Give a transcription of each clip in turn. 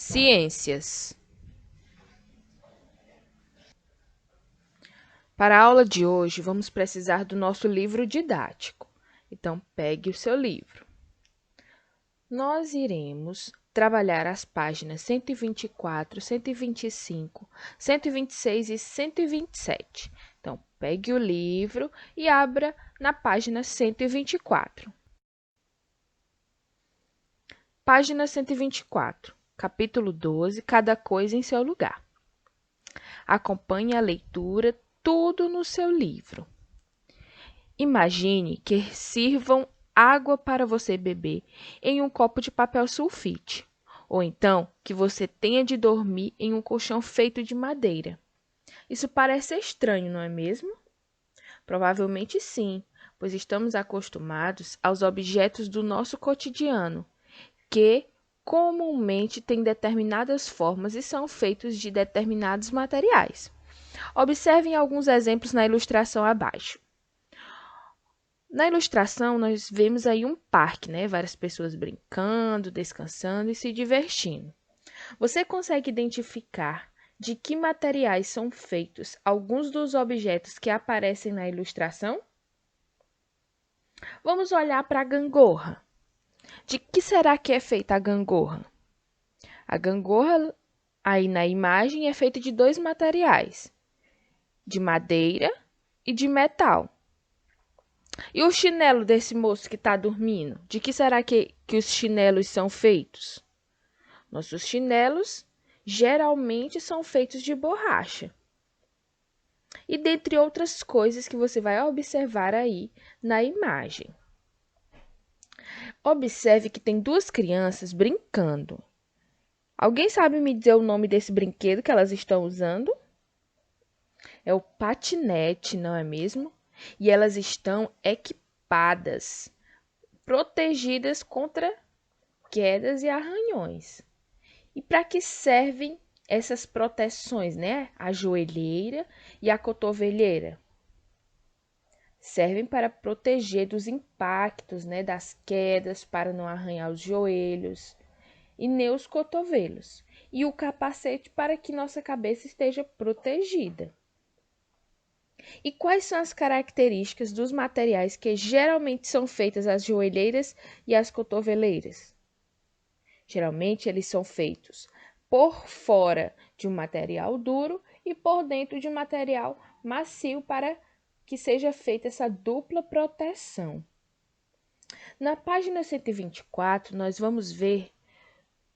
Ciências. Para a aula de hoje, vamos precisar do nosso livro didático. Então, pegue o seu livro. Nós iremos trabalhar as páginas 124, 125, 126 e 127. Então, pegue o livro e abra na página 124. Página 124, capítulo 12, Cada coisa em seu lugar. Acompanhe a leitura, tudo no seu livro. Imagine que sirvam água para você beber em um copo de papel sulfite, ou então que você tenha de dormir em um colchão feito de madeira. Isso parece estranho, não é mesmo? Provavelmente sim, pois estamos acostumados aos objetos do nosso cotidiano, que comumente têm determinadas formas e são feitos de determinados materiais. Observem alguns exemplos na ilustração abaixo. Na ilustração, nós vemos aí um parque, né? Várias pessoas brincando, descansando e se divertindo. Você consegue identificar de que materiais são feitos alguns dos objetos que aparecem na ilustração? Vamos olhar para a gangorra. De que será que é feita a gangorra? A gangorra, aí na imagem, é feita de dois materiais, de madeira e de metal. E o chinelo desse moço que está dormindo? De que será que os chinelos são feitos? Nossos chinelos geralmente são feitos de borracha. E dentre outras coisas que você vai observar aí na imagem. Observe que tem duas crianças brincando. Alguém sabe me dizer o nome desse brinquedo que elas estão usando? É o patinete, não é mesmo? E elas estão equipadas, protegidas contra quedas e arranhões. E para que servem essas proteções, né? A joelheira e a cotoveleira? Servem para proteger dos impactos, né? Das quedas, para não arranhar os joelhos e nem os cotovelos. E o capacete para que nossa cabeça esteja protegida. E quais são as características dos materiais que geralmente são feitas as joelheiras e as cotoveleiras? Geralmente eles são feitos por fora de um material duro e por dentro de um material macio para que seja feita essa dupla proteção. Na página 124, nós vamos ver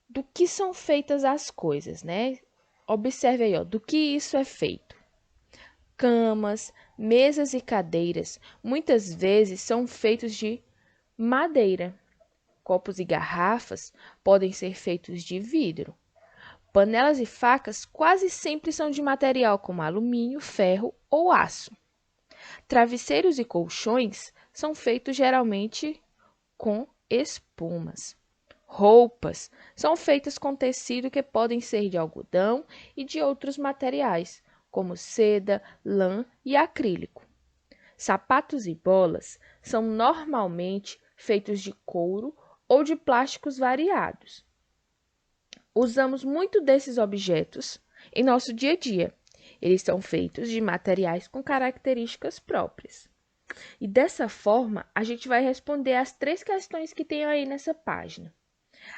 do que são feitas as coisas, né? Observe aí, ó, do que isso é feito. Camas, mesas e cadeiras, muitas vezes são feitos de madeira. Copos e garrafas podem ser feitos de vidro. Panelas e facas quase sempre são de material como alumínio, ferro ou aço. Travesseiros e colchões são feitos geralmente com espumas. Roupas são feitas com tecido que podem ser de algodão e de outros materiais, como seda, lã e acrílico. Sapatos e bolas são normalmente feitos de couro ou de plásticos variados. Usamos muito desses objetos em nosso dia a dia. Eles são feitos de materiais com características próprias. E dessa forma, a gente vai responder as 3 questões que tem aí nessa página.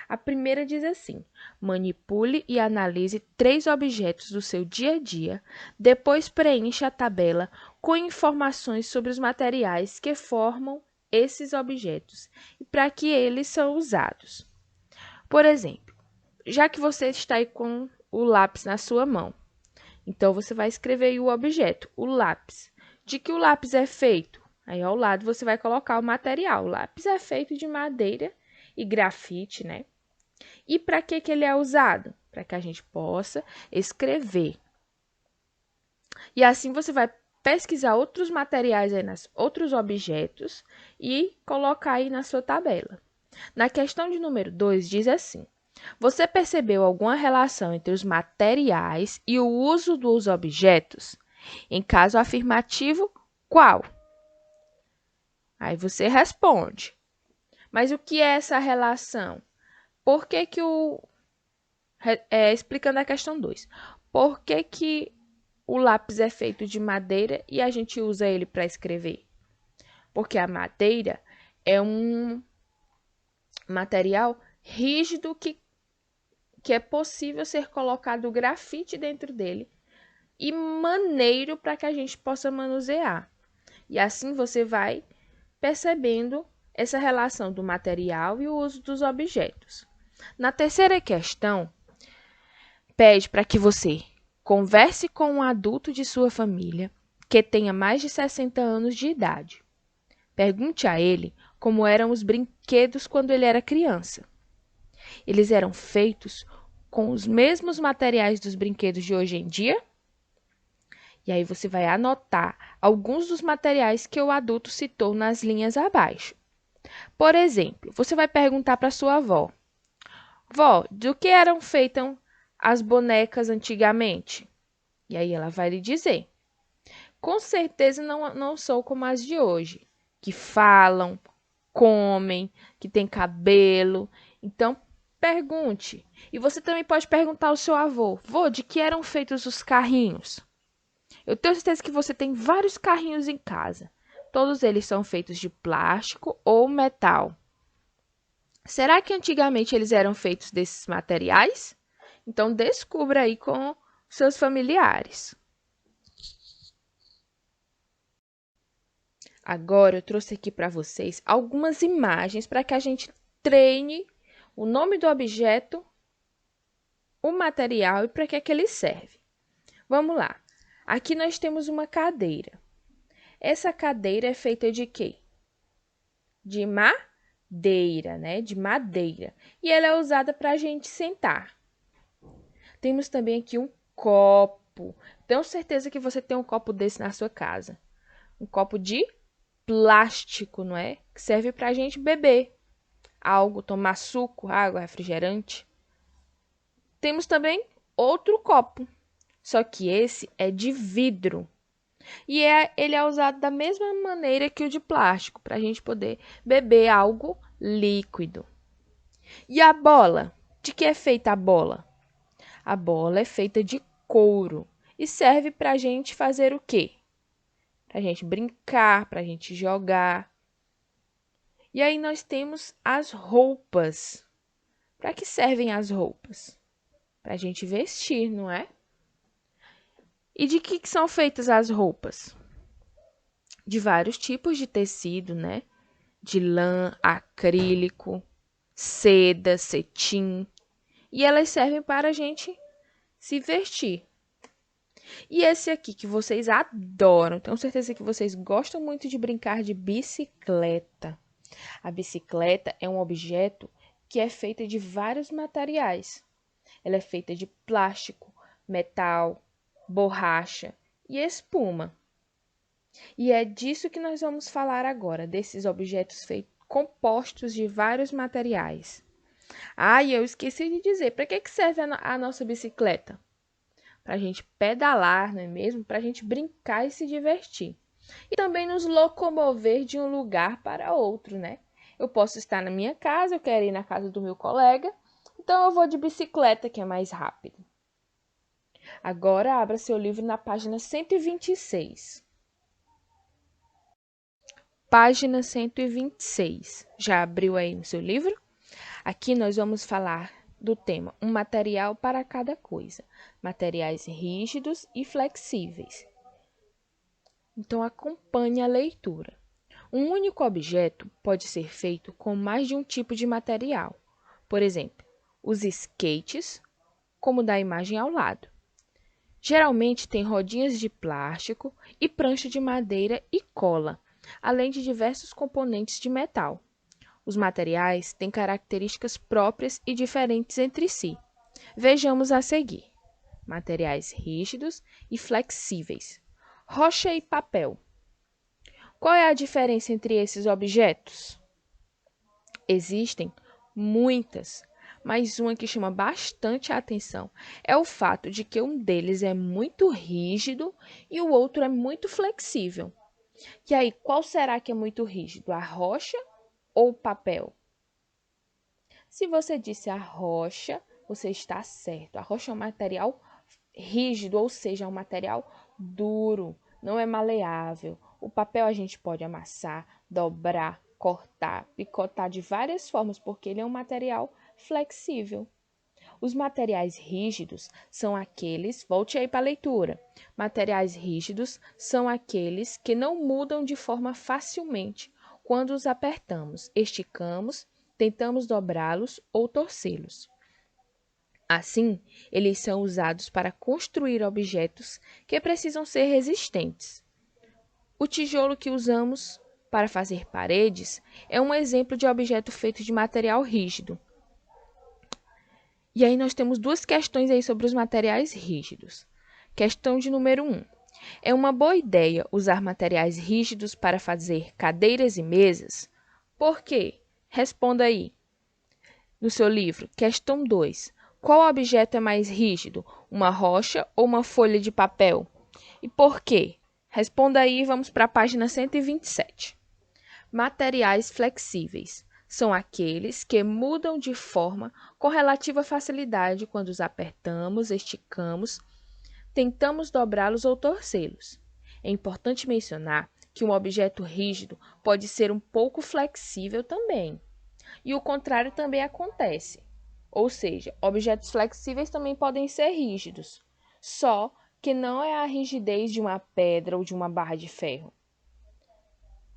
A primeira diz assim: manipule e analise 3 objetos do seu dia a dia, depois preencha a tabela com informações sobre os materiais que formam esses objetos e para que eles são usados. Por exemplo, já que você está aí com o lápis na sua mão, então você vai escrever aí o objeto, o lápis. De que o lápis é feito? Aí ao lado você vai colocar o material. O lápis é feito de madeira e grafite, né? E para que ele é usado? Para que a gente possa escrever. E assim você vai pesquisar outros materiais aí, outros objetos e colocar aí na sua tabela. Na questão de número 2 diz assim: você percebeu alguma relação entre os materiais e o uso dos objetos? Em caso afirmativo, qual? Aí você responde. Mas o que é essa relação? Por que Explicando a questão 2. Por que que o lápis é feito de madeira e a gente usa ele para escrever? Porque a madeira é um material rígido que é possível ser colocado grafite dentro dele e maneiro para que a gente possa manusear. E assim você vai percebendo essa relação do material e o uso dos objetos. Na terceira questão, pede para que você converse com um adulto de sua família que tenha mais de 60 anos de idade. Pergunte a ele como eram os brinquedos quando ele era criança. Eles eram feitos com os mesmos materiais dos brinquedos de hoje em dia? E aí você vai anotar alguns dos materiais que o adulto citou nas linhas abaixo. Por exemplo, você vai perguntar para sua avó: Vó, do que eram feitas as bonecas antigamente? E aí ela vai lhe dizer: com certeza não sou como as de hoje, que falam, comem, que têm cabelo. Então, pergunte. E você também pode perguntar ao seu avô: Vô, de que eram feitos os carrinhos? Eu tenho certeza que você tem vários carrinhos em casa. Todos eles são feitos de plástico ou metal. Será que antigamente eles eram feitos desses materiais? Então, descubra aí com seus familiares. Agora, eu trouxe aqui para vocês algumas imagens para que a gente treine o nome do objeto, o material e para que é que ele serve. Vamos lá. Aqui nós temos uma cadeira. Essa cadeira é feita de quê? De madeira, né? De madeira. E ela é usada para a gente sentar. Temos também aqui um copo. Tenho certeza que você tem um copo desse na sua casa. Um copo de plástico, não é? Que serve para a gente beber algo, tomar suco, água, refrigerante. Temos também outro copo, só que esse é de vidro. E ele é usado da mesma maneira que o de plástico, para a gente poder beber algo líquido. E a bola? De que é feita a bola? A bola é feita de couro e serve para a gente fazer o quê? Para a gente brincar, para a gente jogar. E aí nós temos as roupas. Para que servem as roupas? Para a gente vestir, não é? E de que são feitas as roupas? De vários tipos de tecido, né? De lã, acrílico, seda, cetim. E elas servem para a gente se vestir. E esse aqui que vocês adoram, tenho certeza que vocês gostam muito de brincar de bicicleta. A bicicleta é um objeto que é feita de vários materiais. Ela é feita de plástico, metal, borracha e espuma. E é disso que nós vamos falar agora, desses objetos feitos compostos de vários materiais. Ah, e eu esqueci de dizer, para que serve a nossa bicicleta? Para a gente pedalar, não é mesmo? Para a gente brincar e se divertir. E também nos locomover de um lugar para outro, né? Eu posso estar na minha casa, eu quero ir na casa do meu colega, então eu vou de bicicleta, que é mais rápido. Agora, abra seu livro na página 126. Página 126. Já abriu aí no seu livro? Aqui nós vamos falar do tema um material para cada coisa. Materiais rígidos e flexíveis. Então, acompanhe a leitura. Um único objeto pode ser feito com mais de um tipo de material. Por exemplo, os skates, como da imagem ao lado. Geralmente tem rodinhas de plástico e prancha de madeira e cola, além de diversos componentes de metal. Os materiais têm características próprias e diferentes entre si. Vejamos a seguir. Materiais rígidos e flexíveis. Rocha e papel. Qual é a diferença entre esses objetos? Existem muitas, mas uma que chama bastante a atenção é o fato de que um deles é muito rígido e o outro é muito flexível. E aí, qual será que é muito rígido, a rocha ou o papel? Se você disse a rocha, você está certo. A rocha é um material rígido, ou seja, é um material duro, não é maleável. O papel a gente pode amassar, dobrar, cortar, picotar de várias formas, porque ele é um material flexível. Os materiais rígidos são aqueles, volte aí para a leitura. Materiais rígidos são aqueles que não mudam de forma facilmente quando os apertamos, esticamos, tentamos dobrá-los ou torcê-los. Assim, eles são usados para construir objetos que precisam ser resistentes. O tijolo que usamos para fazer paredes é um exemplo de objeto feito de material rígido. E aí nós temos duas questões aí sobre os materiais rígidos. Questão de número 1. É uma boa ideia usar materiais rígidos para fazer cadeiras e mesas? Por quê? Responda aí no seu livro. Questão 2. Qual objeto é mais rígido, uma rocha ou uma folha de papel? E por quê? Responda aí e vamos para a página 127. Materiais flexíveis são aqueles que mudam de forma com relativa facilidade quando os apertamos, esticamos, tentamos dobrá-los ou torcê-los. É importante mencionar que um objeto rígido pode ser um pouco flexível também. E o contrário também acontece. Ou seja, objetos flexíveis também podem ser rígidos, só que não é a rigidez de uma pedra ou de uma barra de ferro.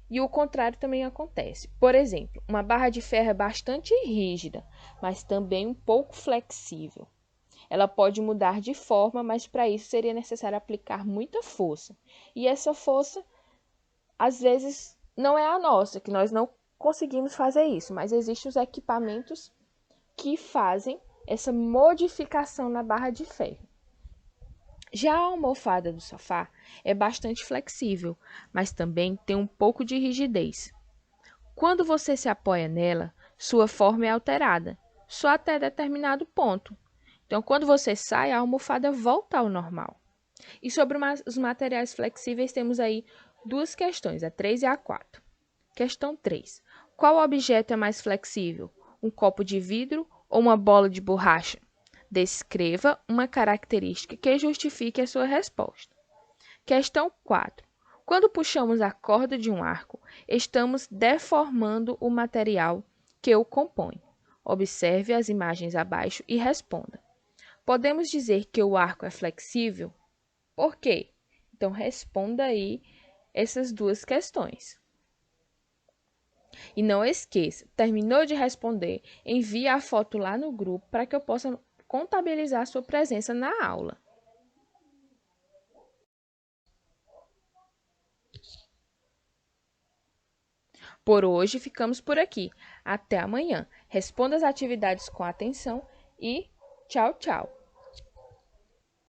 E o contrário também acontece. Por exemplo, uma barra de ferro é bastante rígida, mas também um pouco flexível. Ela pode mudar de forma, mas para isso seria necessário aplicar muita força. E essa força, às vezes, não é a nossa, que nós não conseguimos fazer isso, mas existem os equipamentos que fazem essa modificação na barra de ferro. Já a almofada do sofá é bastante flexível, mas também tem um pouco de rigidez. Quando você se apoia nela, sua forma é alterada, só até determinado ponto. Então, quando você sai, a almofada volta ao normal. E sobre os materiais flexíveis, temos aí duas questões, a 3 e a 4. Questão 3. Qual objeto é mais flexível? Um copo de vidro ou uma bola de borracha? Descreva uma característica que justifique a sua resposta. Questão 4. Quando puxamos a corda de um arco, estamos deformando o material que o compõe. Observe as imagens abaixo e responda. Podemos dizer que o arco é flexível? Por quê? Então, responda aí essas duas questões. E não esqueça, terminou de responder, envie a foto lá no grupo para que eu possa contabilizar sua presença na aula. Por hoje, ficamos por aqui. Até amanhã. Responda as atividades com atenção e tchau, tchau.